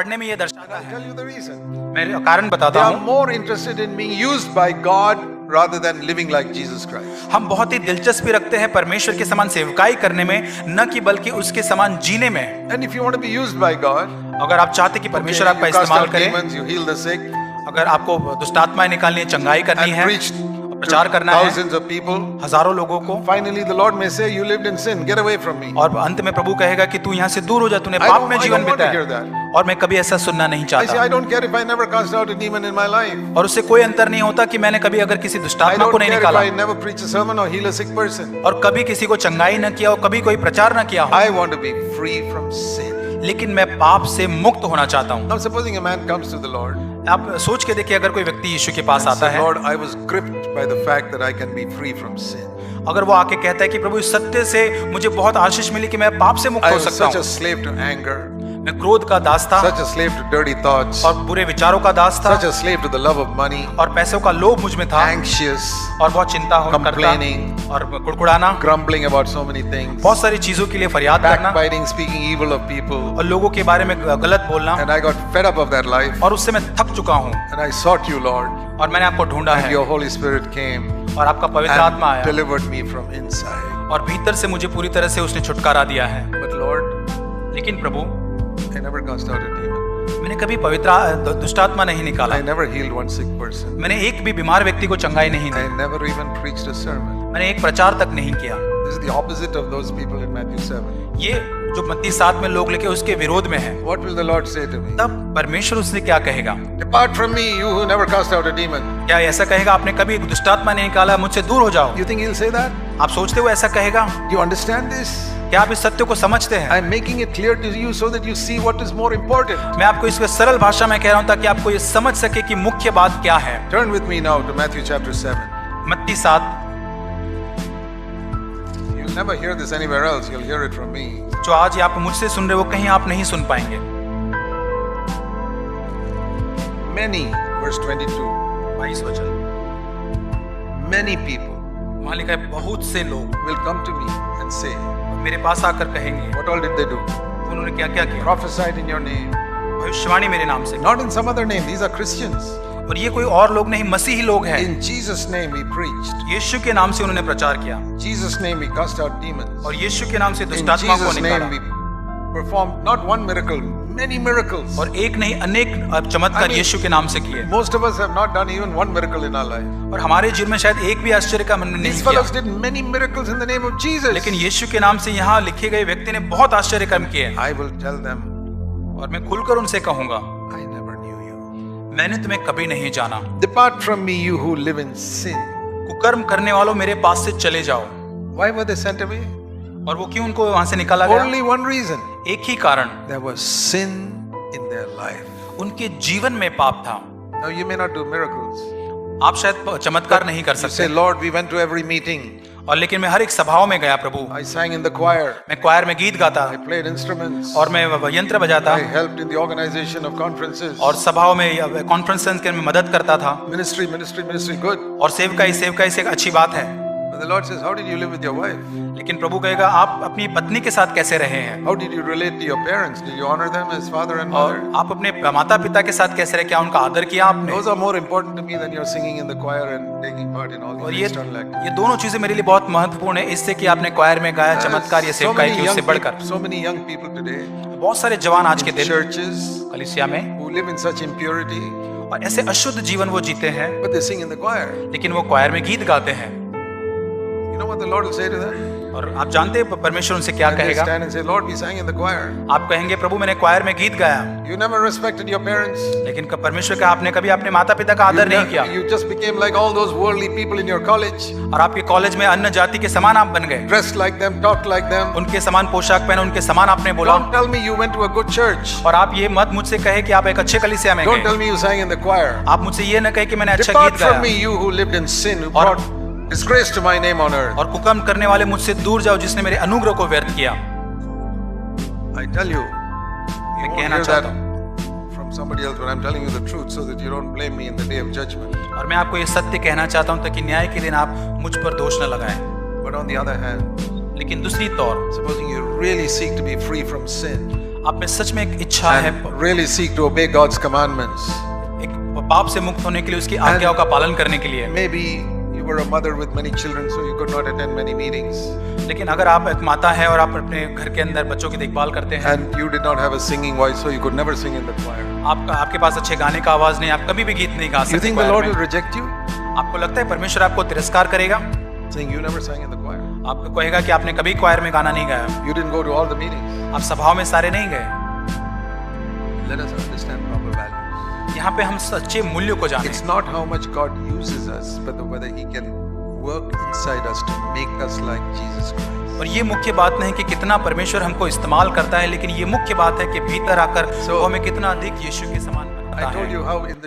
पढ़ने में ये दर्शाता I'll है। tell you the reason. मैं कारण They बताता are हूँ। more interested in being used by God rather than living like Jesus Christ. हम बहुत ही दिलचस्पी रखते हैं परमेश्वर के समान सेवकाई करने में, न कि बल्कि उसके समान जीने में। And if you want to be used by God, अगर आप चाहते कि परमेश्वर okay, आपका you cast इस्तेमाल out करे, demons, you heal the sick, अगर आपको दुष्टात्माएं निकालनी है, चंगाई करनी and है, preach प्रचार to करना है thousands of people, हजारों लोगों को, finally the Lord may say, you lived in sin, get away from me. और अंत में प्रभु कहेगा कि तू यहाँ से दूर हो जा, तूने I पाप don't- में I जीवन don't want to बिताया। hear that. और मैं कभी ऐसा सुनना नहीं I say, चाहता। I don't care if I never cast out a demon in my life. और उससे कोई अंतर नहीं होता कि मैंने कभी अगर किसी I दुष्टात्मा को don't नहीं care if निकाला I never preach a sermon or heal a sick person. और कभी किसी को चंगाई न किया हो, कभी कोई प्रचार न किया हो, I want to be free from sin. लेकिन मैं पाप से मुक्त होना चाहता हूँ। Now supposing a man comes to the Lord आप सोच के देखिए, अगर कोई व्यक्ति यीशु के पास and आता says, है, Lord, I was gripped by the fact that I can be free from sin. अगर वो आके कहता है कि प्रभु इस सत्य से मुझे बहुत आशीष मिली कि मैं पाप से मुक्त I हो was सकता such a हूँ, slave to anger, मैं क्रोध का दास था such a slave to dirty thoughts, और बुरे विचारों का दास था such a slave to the love of money, और पैसों का लोभ मुझ में था anxious, और बहुत चिंता हो करता complaining, और कुड़कुड़ाना, grumbling about so many things, बहुत सारी चीजों के लिए फरियाद करना backbiting, speaking evil of people. और लोगों के बारे में गलत बोलना, And I got fed up of that life. और उससे मैं थक चुका हूँ And I sought you, Lord. और मैंने आपको ढूंढा And है your Holy Spirit came और आपका पवित्र आत्मा and आया delivered me from inside. और भीतर से मुझे पूरी तरह से उसने छुटकारा दिया है। But Lord, लेकिन प्रभु, I never cast out a demon. मैंने कभी पवित्र दुष्टात्मा नहीं निकाला, I never healed one sick person. मैंने एक भी बीमार व्यक्ति को चंगाई नहीं दी, I never even preached a sermon. मैंने एक प्रचार तक नहीं किया। This is the opposite of those people in Matthew 7. ये जो मत्ती 7 में लोग लिखे उसके विरोध में है। What will the Lord say to me? तब परमेश्वर उससे क्या कहेगा? Depart from me, you who never cast out a demon. क्या ऐसा कहेगा, आपने कभी दुष्टात्मा नहीं निकाला, मुझसे दूर हो जाओ? You think he'll say that? आप सोचते हो ऐसा कहेगा? Do you understand this? क्या आप इस सत्य को समझते हैं? I'm making it clear to you so that you see what is more important. मैं आपको इसको सरल भाषा में कह रहा हूं ताकि आपको ये समझ सके कि मुख्य बात क्या है। Turn with me now to Matthew chapter 7. मत्ती 7, You'll never hear this anywhere else. You'll hear it from me. जो आज ये आप मुझसे सुन रहे हो, कहीं आप नहीं सुन पाएंगे। Many, verse 22, 22 वचन, many people वहां लिखा है बहुत से लोग will come to me and say, मेरे पास आकर कहेंगे, what all did they do? उन्होंने क्या क्या किया? Prophesied in your name. भविष्यवाणी मेरे नाम से, Not in some other name. These are Christians. और ये कोई और लोग नहीं, मसीही लोग हैं। In Jesus' name we preached. यीशु के नाम से उन्होंने प्रचार किया In Jesus' name we cast out demons. और यीशु के नाम से In दुष्टात्मा को Jesus' name we निकाला performed not one miracle, many miracles. और एक नहीं अनेक चमत्कार I mean, यीशु के नाम से किए। Most of us have not done even one miracle in our life. और हमारे जीवन में शायद एक भी आश्चर्य का हमने नहीं These किया, fellows did many miracles in the name of Jesus. लेकिन यीशु के नाम से यहाँ लिखे गए व्यक्ति ने बहुत आश्चर्य कर्म किए I will tell them, और मैं खुलकर उनसे कहूंगा, I never knew you. मैंने तुम्हें कभी नहीं जाना। Depart from me, you who live in sin. कुकर्म करने वालों, मेरे पास से चले जाओ। Why were they sent away? और वो क्यों उनको वहां से निकाला गया? Only one reason. एक ही कारण, There was sin in their life. उनके जीवन में पाप था। Now you may not do miracles. आप शायद चमत्कार नहीं कर You say, सकते, Lord, we went to every meeting. और लेकिन मैं हर एक सभाओं में गया प्रभु, I sang in the choir. मैं क्वायर में गीत गाता I played instruments. और मैं यंत्र बजाता I helped in the organization of conferences. और सभाओं में कॉन्फ्रेंसेस के में मदद करता था Ministry, ministry, ministry, good. और सेवकाई से एक अच्छी बात है। But the Lord says, how did you live with your wife? लेकिन प्रभु कहेगा, आप अपनी पत्नी के साथ कैसे रहे हैं How did you relate to your parents? Did you honor them as father and और mother? आप अपने माता पिता के साथ कैसे रहे, क्या उनका आदर किया आपने? Those are more important to me than your singing in the choir and taking part in all और these external activities. ये दोनों चीजें मेरे लिए बहुत महत्वपूर्ण है, इससे कि आपने क्वायर में गाया, चमत्कार या सेवकाई की, उससे बढ़कर so many young people today, बहुत सारे जवान आज के दिन churches, कलीसिया में who live in such impurity, और ऐसे अशुद्ध जीवन वो जीते हैं, but they sing in the choir. लेकिन वो क्वायर में गीत गाते हैं। You know what the Lord will say to them? और आप जानते हैं परमेश्वर उनसे क्या And they कहेगा? stand and say, Lord, we sang in the choir. आप कहेंगे, प्रभु मैंने क्वायर में गीत गाया, You never respected your parents. लेकिन परमेश्वर का आपने कभी अपने माता पिता का आदर नहीं किया You just became like all those worldly people in your college. और आपके कॉलेज में अन्य जाति के समान आप बन गए, Dressed like them, talked like them. उनके समान पोशाक पहने, उनके समान आपने बोला। Don't tell me you went to a good church. और आप ये मत मुझसे कहे कि आप एक अच्छे कलीसिया में Don't गए, tell me you sang in the choir. आप मुझसे ये न कहे कि मैंने अच्छा Depart गीत from गाया। me, you who lived in sin, who और- brought disgrace to my name on earth. और कुकर्म करने वाले मुझसे दूर जाओ, जिसने मेरे अनुग्रह को व्यर्थ किया। I tell you, मैं you won't कहना hear चाहता that हूँ from somebody else, but I'm telling you the truth so that you don't blame me in the day of judgment. और मैं आपको ये सत्य कहना चाहता हूँ ताकि न्याय के दिन आप मुझ पर दोष न लगाएं। But on the other hand, लेकिन दूसरी तौर, supposing you really seek to be free from sin, आप में सच में एक इच्छा है, and really seek to obey God's commandments. एक पाप से मुक्त होने के लिए, उसकी आज्ञाओं का पालन करने के लिए। Maybe you were a mother with many children, so you could not attend many meetings, लेकिन अगर आप एक माता है और आप अपने घर के अंदर बच्चों की देखभाल करते हैं, and you did not have a singing voice, so you could never sing in the choir. आपके पास अच्छे गाने का आवाज नहीं, आप कभी भी गीत नहीं गा You सकते think the choir Lord में। will reject you, आपको लगता है परमेश्वर आपको तिरस्कार करेगा? saying you never sang in the choir, आपको कहेगा कि आपने कभी क्वायर में गाना नहीं गाया, you didn't go to all the meetings? आप सभाओं में सारे नहीं गए। Let us understand proper values. यहाँ पे हम सच्चे मूल्यों को जानें। It's not how much God uses us, but whether He can work inside us to make us like Jesus Christ. और ये मुख्य बात नहीं कि कितना परमेश्वर हमको इस्तेमाल करता है, लेकिन ये मुख्य बात है कि भीतर आकर वो हमें कितना अधिक यीशु के समान बनाता I told है। you how in the